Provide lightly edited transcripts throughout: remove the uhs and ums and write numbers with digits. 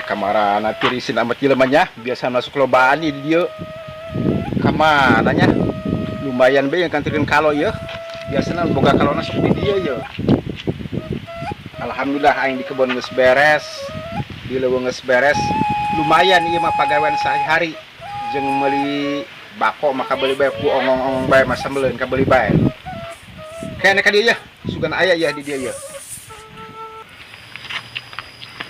Kamarana tirisin amat jelemanya biasa masuk lobaan di dia. Kamananya lumayan be yang kantirin kalau ya. Biasanya boga kalau masuk di dia ya. Alhamdulillah aing di kebun geus beres. Di leuweung geus beres. Lumayan ieu mah pagawean sehari-hari. Jeung meuli bako maka beli bae ku ongong-ongong bae mah sambeleun ka beli bae. Kayaknya ka dia ya. Sugan aya ya di dia ya.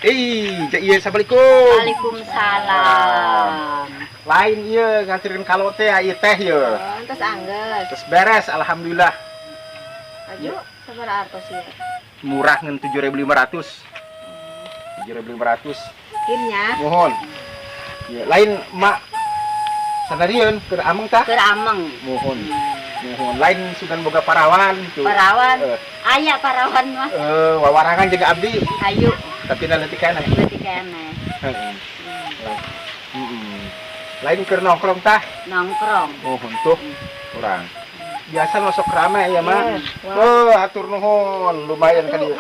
Iya, assalamualaikum. Waalaikumsalam. Lain iya nganterin kalau teh ieu teh ya. Terus angges. Terus beres alhamdulillah. Aju sabaraha artos ieu? Murah ngan 7.500. 7.500. Kimnya? Mohon. Ya, lain mak sanadieun keur ameng tah? Keur ameng. Mohon. Mohon. Lain sugan boga parawan tuh. Parawan. Aya parawan mah. Wawarangan jaga abdi. Ayu. Tapi nanti kana. Berarti kene. Heeh. Lain keur nongkrong tah? Nongkrong. Mohon tuh. Kurang. Biasa masuk rame ya mah. Atur nuhun, lumayan kan ieu.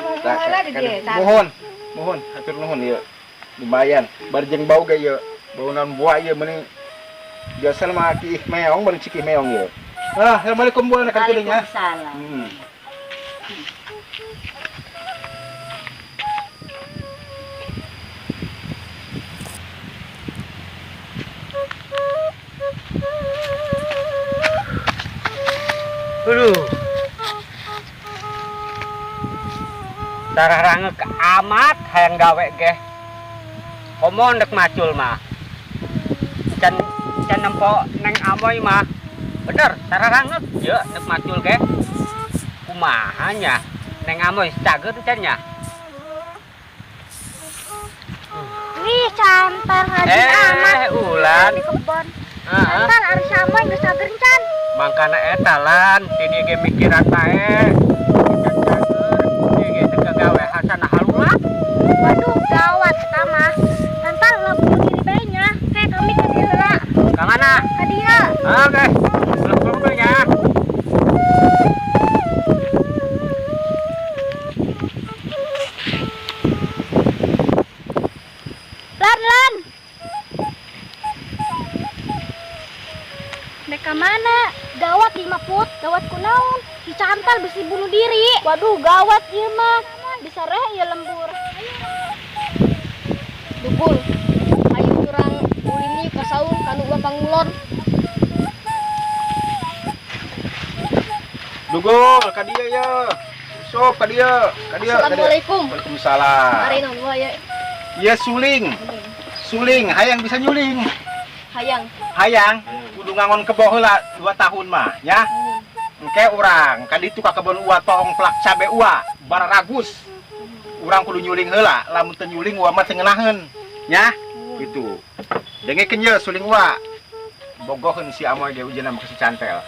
Mohon, atur nuhun ieu. Lumayan. Barjeng bau ge ieu. Bau naon buah ieu meni. Biasa mah ki meong bari cikih meong ieu. Assalamualaikum bu anak kecil nya. Waalaikumsalam. Aduh. Sararangek amat hayang gawe ge. Komo ndek macul mah. Can nempo neng amoy mah. Bener, sararangek ye ndek macul ge. Kumaha nya? Neng amoy cager can nya. Wih, cantar rajin amat. Ulan. Di kebon. Cantar harus sama geus sageun can. Mangkana etalan, tadi ge mikiran bae. Can cager, ge teu gawe hasana halula. Waduh, gawat eta mah. Cantar lebu diri bae nya. Kayak kami ke heula. Ka mana? Ka dieu. Oke. Belum ya. Lan. Mereka mana? Gawat 5 put, gawat kunaon? Si Cantal besi bunuh diri. Waduh, gawat ieu mah. Bisa reh ieu lembur. Dukul, ayo kurang ulini ka saung kanu gua pangulon. Dugul ka dieu ya. Sok ka dieu. Assalamualaikum. Waalaikumsalam. Mari naon ya. Iya suling, hayang bisa nyuling. Hayang. Kudu ngangon kebo heula 2 tahun mah, nya. Engke urang ka ditu ka kebon uwa tong plak cabe uwa, bararagus. Urang kudu nyuling heula, lamun teu nyuling uwa mah teu ngeunaheun, nya. Gitu. Dengekeun ye suling uwa. Bogoheun si amoy ge ujeunna mah si Cantel.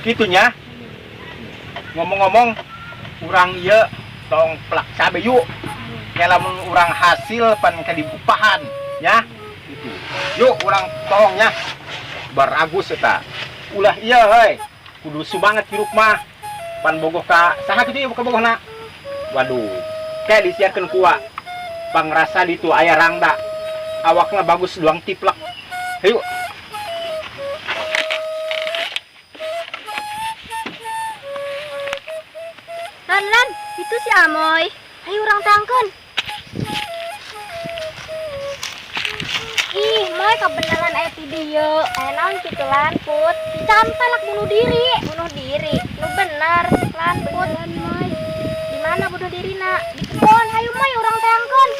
Gitunya. Ngomong-ngomong urang ieu tong plak cabe yuk. Lamun urang hasil pan ka diupahan, nya. Gitu. Yuk urang tong nya. Baragus eta. Ulah ieu heuy. Kudu subanget hiruk mah. Pan bogoh ka saha kitu ieu ka bogohna. Waduh. Kayak disiarkeun kuwa. Pangrasa ditu aya rangda. Awakna bagus doang tiplek. Hayu. Lan, itu si Amoy. Ayo urang tangkeun. Ih, Moy kebenaran aya ti dieu. Naon kitu Lan, Put? Si Cantal lak bunuh diri. Bunuh diri. Nu bener, Lan, Put. Moy. Di mana bunuh dirina? Di kebon. Hayu Moy urang tangkeun.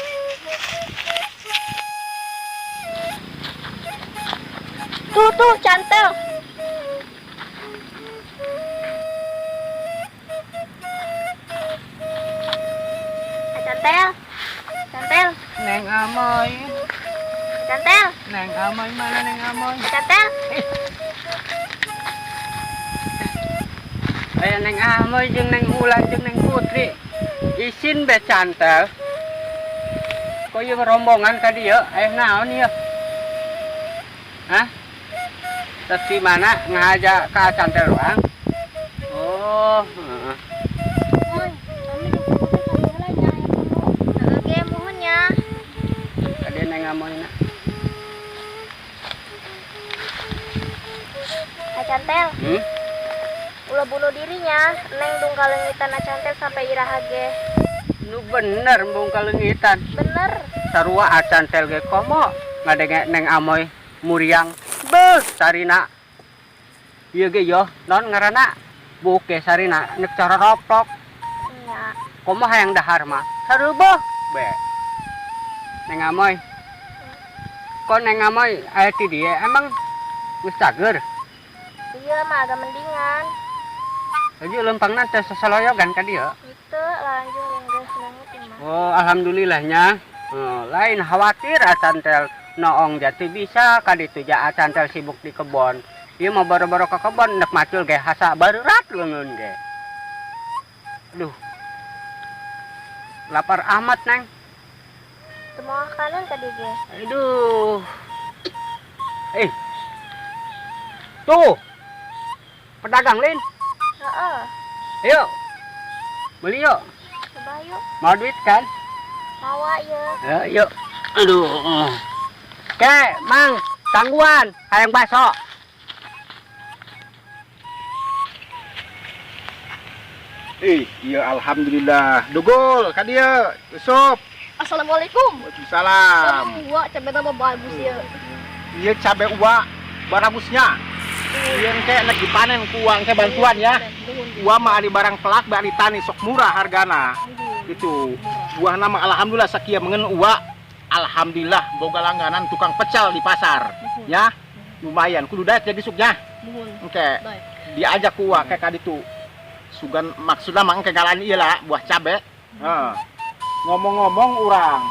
Tuh, Cantel. Cantel. Cantel. Neng Amoy. Cantel. Neng Amoy mana Neng Amoy? Cantel. Aya Neng Amoy jeung Neng Ulan jeung Neng Putri. Isin be Cantel. Kok ieu rombongan ka dieu? Aya naon ieu? Hah? Tapi mana ngajak ka Cantel doang? Oh, heeh. Moy, kami di sana nya ya kamu. Oke, mohonnya. Kade Neng Amoy na. Cantel. Ulah bunuh dirinya. Neng dung kalengitan Cantel sampai iraha ge. Nu bener embung kalengitan. Bener. Sarua Cantel ge komo ngadenge Neng Amoy muriang. Beuh sarina. Ieu ge yo non ngaranna buke sarina nek cara roplok. Ya. Komo hayang dahar mah sareueuh be. Neng Amoy. Kok Neng Amoy aya ti dieu emang geus cager? Iya mah agak mendingan. Jadi lempangna teh sasaloyogan ka dieu. Itu lanjut yang geus banget mah. Oh, alhamdulillahnya. Lain khawatir Cantel noong jati bisa kaditu ja Cantel sibuk di kebon. Ieu mah boro-boro ke kebon nek macul ge hasa berat leungeun ge. Aduh. Lapar amat, Neng. Semua kanan tadi ge. Aduh. Tuh. Pedagang Lin. Heeh. Ayo. Beli yuk. Coba yuk. Mau duit kan? Mawa ya. Yuk. Aduh. Oke, Mang, tangguhan, hayang baso. Iya alhamdulillah. Dugul ka dieu. Usop. Assalamualaikum. Waalaikumsalam. Gua cabe tambah bagus ya. Ieu cabe uwa baragusnya. Ieu teh nek dipanen ku uang teh bantuan ya. Uwa mah ari barang pelak bari tani sok murah hargana. Itu buahna mah alhamdulillah sakieu mengen uwa. Alhamdulillah boga langganan tukang pecel di pasar. Ya. Lumayan kudu daet jadi suknya. Oke. Diajak ku uwa kayak kaditu. Sugan maksudna mah engke ngalan ieu lah buah cabe. Ngomong-ngomong urang.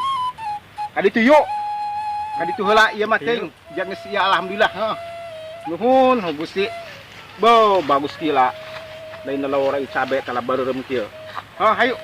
Kaditu yuk. Kaditu heula ieu mah teuing. Jangan geus ieu alhamdulillah. Nuhun Gusti. Bo bagus gila. Lain lawara cabe kala bareureum kieu. Hayu.